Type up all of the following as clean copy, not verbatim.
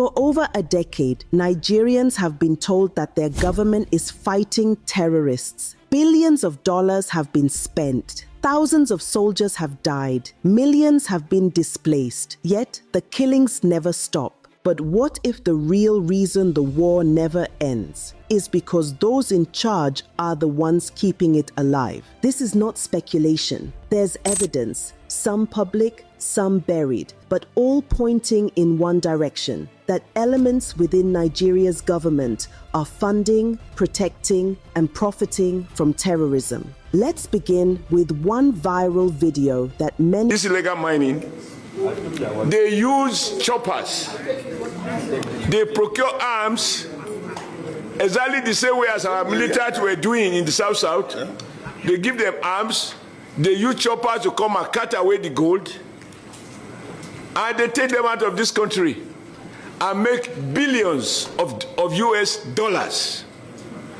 For over a decade, Nigerians have been told that their government is fighting terrorists. Billions of dollars have been spent. Thousands of soldiers have died. Millions have been displaced. Yet, the killings never stop. But what if the real reason the war never ends is because those in charge are the ones keeping it alive? This is not speculation. There's evidence, some public, some buried, but all pointing in one direction, that elements within Nigeria's government are funding, protecting, and profiting from terrorism. Let's begin with one viral video that many... This illegal mining, they use choppers. They procure arms exactly the same way as our military were doing in the South. They give them arms. They use choppers to come and cut away the gold. And they take them out of this country and make billions of US dollars.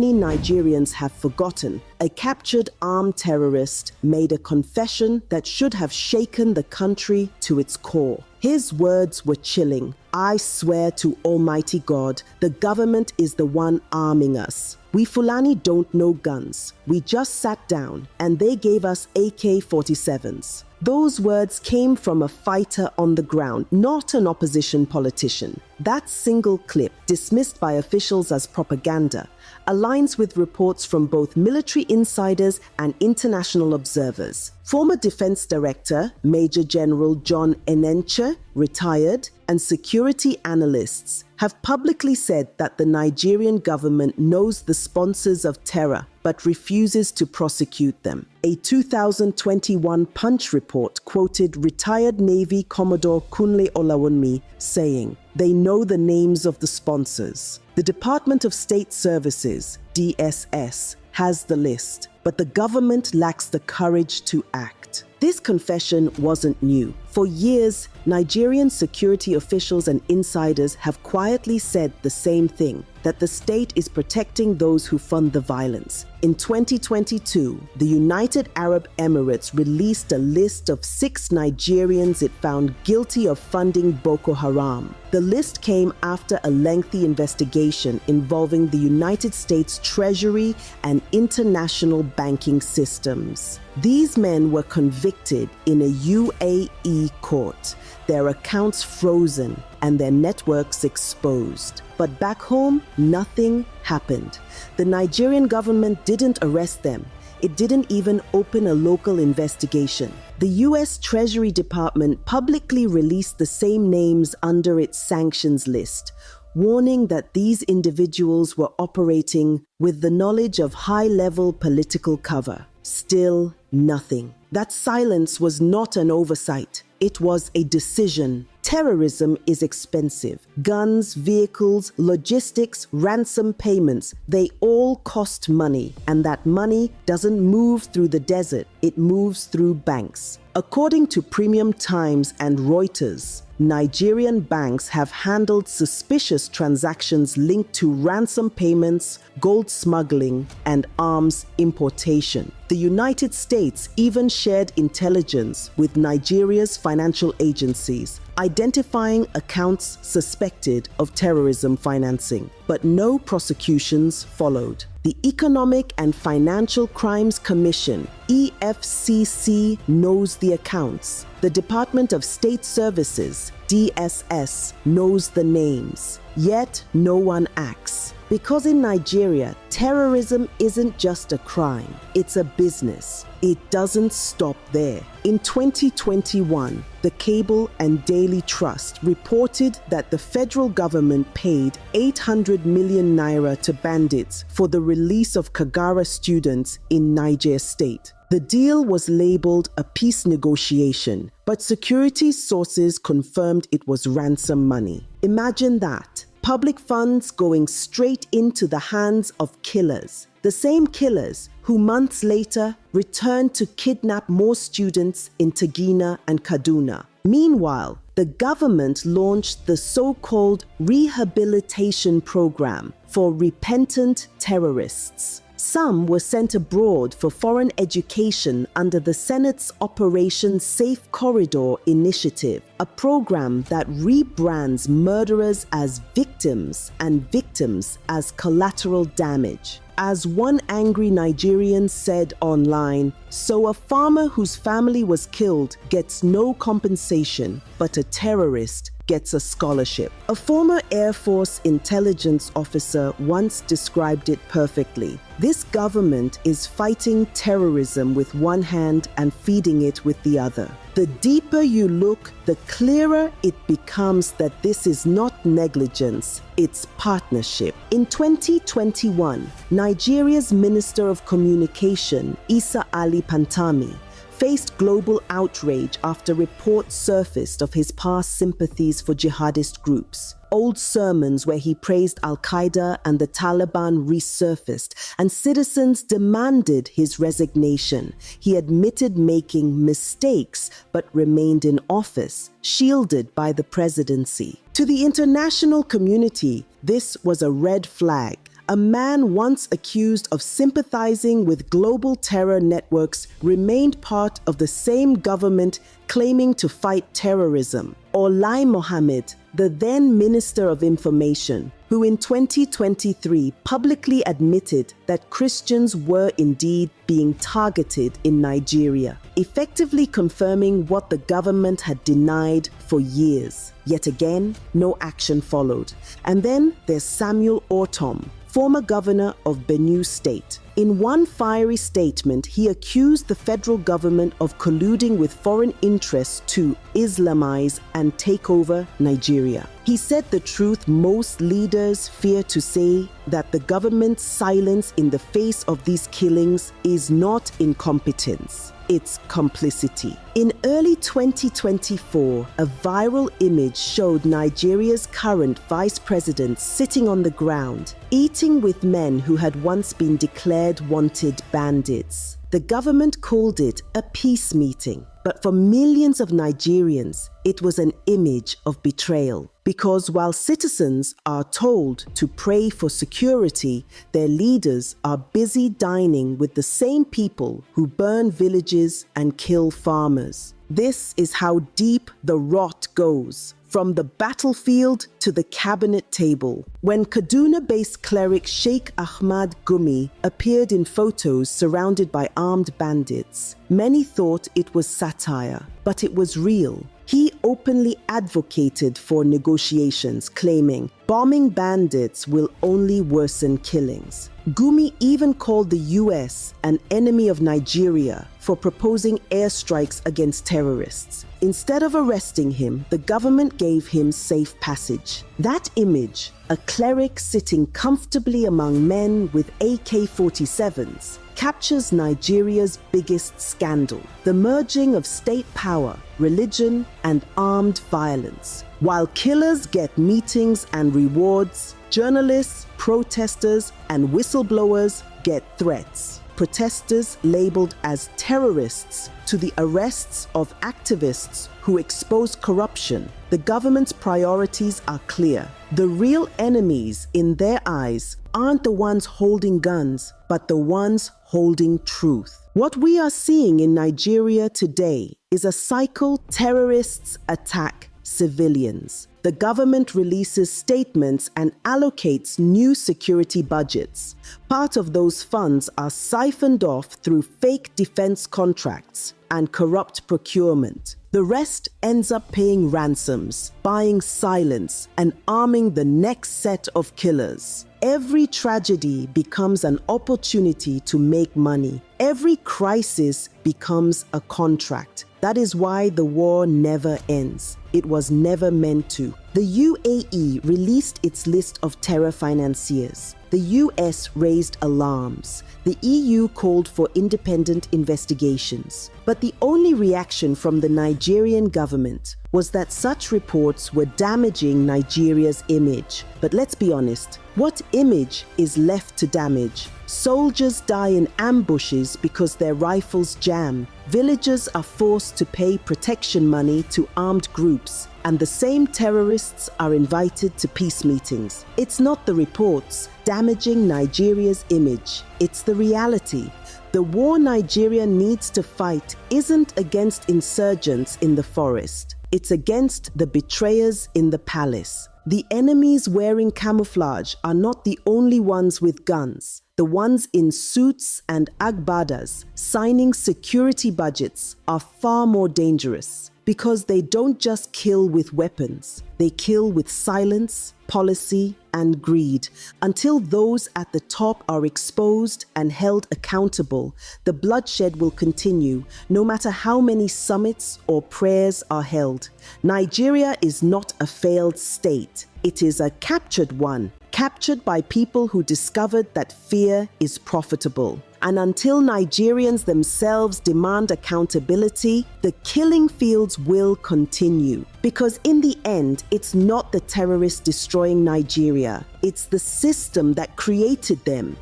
Many Nigerians have forgotten. A captured armed terrorist made a confession that should have shaken the country to its core. His words were chilling. "I swear to Almighty God, the government is the one arming us. We Fulani don't know guns. We just sat down and they gave us AK-47s. Those words came from a fighter on the ground, not an opposition politician. That single clip, dismissed by officials as propaganda, aligns with reports from both military insiders and international observers. Former Defense Director Major General John Enenche, retired, and security analysts have publicly said that the Nigerian government knows the sponsors of terror but refuses to prosecute them. A 2021 Punch report quoted retired Navy Commodore Kunle Olawunmi saying, "They know the names of the sponsors." The Department of State Services, DSS, has the list, but the government lacks the courage to act. This confession wasn't new. For years, Nigerian security officials and insiders have quietly said the same thing, that the state is protecting those who fund the violence. In 2022, the United Arab Emirates released a list of 6 Nigerians it found guilty of funding Boko Haram. The list came after a lengthy investigation involving the United States Treasury and international banking systems. These men were convicted in a UAE court, their accounts frozen, and their networks exposed. But back home, nothing happened. The Nigerian government didn't arrest them. It didn't even open a local investigation. The US Treasury Department publicly released the same names under its sanctions list, warning that these individuals were operating with the knowledge of high-level political cover. Still, nothing. That silence was not an oversight. It was a decision. Terrorism is expensive. Guns, vehicles, logistics, ransom payments, they all cost money. And that money doesn't move through the desert, it moves through banks. According to Premium Times and Reuters, Nigerian banks have handled suspicious transactions linked to ransom payments, gold smuggling, and arms importation. The United States even shared intelligence with Nigeria's financial agencies, identifying accounts suspected of terrorism financing. But no prosecutions followed. The Economic and Financial Crimes Commission, EFCC, knows the accounts. The Department of State Services, DSS, knows the names. Yet no one acts. Because in Nigeria, terrorism isn't just a crime, it's a business. It doesn't stop there. In 2021, the Cable and Daily Trust reported that the federal government paid 800 million naira to bandits for the release of Kagara students in Niger State. The deal was labeled a peace negotiation, but security sources confirmed it was ransom money. Imagine that. Public funds going straight into the hands of killers. The same killers who months later returned to kidnap more students in Tagina and Kaduna. Meanwhile, the government launched the so-called rehabilitation program for repentant terrorists. Some were sent abroad for foreign education under the Senate's Operation Safe Corridor Initiative, a program that rebrands murderers as victims and victims as collateral damage. As one angry Nigerian said online, "So a farmer whose family was killed gets no compensation, but a terrorist gets a scholarship." A former Air Force intelligence officer once described it perfectly. This government is fighting terrorism with one hand and feeding it with the other. The deeper you look, the clearer it becomes that this is not negligence, it's partnership. In 2021, Nigeria's Minister of Communication, Isa Ali Pantami, faced global outrage after reports surfaced of his past sympathies for jihadist groups. Old sermons where he praised Al-Qaeda and the Taliban resurfaced, and citizens demanded his resignation. He admitted making mistakes, but remained in office, shielded by the presidency. To the international community, this was a red flag. A man once accused of sympathizing with global terror networks remained part of the same government claiming to fight terrorism. Olai Mohammed, the then Minister of Information, who in 2023 publicly admitted that Christians were indeed being targeted in Nigeria, effectively confirming what the government had denied for years. Yet again, no action followed. And then there's Samuel Ortom, former governor of Benue State. In one fiery statement, he accused the federal government of colluding with foreign interests to Islamize and take over Nigeria. He said the truth most leaders fear to say, that the government's silence in the face of these killings is not incompetence. It's complicity. In early 2024, a viral image showed Nigeria's current vice president sitting on the ground, eating with men who had once been declared wanted bandits. The government called it a peace meeting, but for millions of Nigerians, it was an image of betrayal. Because while citizens are told to pray for security, their leaders are busy dining with the same people who burn villages and kill farmers. This is how deep the rot goes, from the battlefield to the cabinet table. When Kaduna-based cleric Sheikh Ahmad Gumi appeared in photos surrounded by armed bandits, many thought it was satire, but it was real. He openly advocated for negotiations, claiming bombing bandits will only worsen killings. Gumi even called the US an enemy of Nigeria for proposing airstrikes against terrorists. Instead of arresting him, the government gave him safe passage. That image, a cleric sitting comfortably among men with AK-47s, captures Nigeria's biggest scandal: the merging of state power, religion, and armed violence. While killers get meetings and rewards, journalists, protesters, and whistleblowers get threats. Protesters labeled as terrorists to the arrests of activists who expose corruption. The government's priorities are clear. The real enemies in their eyes aren't the ones holding guns, but the ones holding truth. What we are seeing in Nigeria today is a cycle: terrorists attack civilians. The government releases statements and allocates new security budgets. Part of those funds are siphoned off through fake defense contracts and corrupt procurement. The rest ends up paying ransoms, buying silence, and arming the next set of killers. Every tragedy becomes an opportunity to make money. Every crisis becomes a contract. That is why the war never ends. It was never meant to. The UAE released its list of terror financiers. The US raised alarms. The EU called for independent investigations. But the only reaction from the Nigerian government was that such reports were damaging Nigeria's image. But let's be honest, what image is left to damage? Soldiers die in ambushes because their rifles jam. Villagers are forced to pay protection money to armed groups. and the same terrorists are invited to peace meetings. It's not the reports damaging Nigeria's image, it's the reality. The war Nigeria needs to fight isn't against insurgents in the forest. It's against the betrayers in the palace. The enemies wearing camouflage are not the only ones with guns. The ones in suits and agbadas signing security budgets are far more dangerous because they don't just kill with weapons. They kill with silence, policy, and greed. Until those at the top are exposed and held accountable, the bloodshed will continue, no matter how many summits or prayers are held. Nigeria is not a failed state. It is a captured one, captured by people who discovered that fear is profitable. And until Nigerians themselves demand accountability, the killing fields will continue. Because in the end, it's not the terrorists destroying Nigeria. It's the system that created them.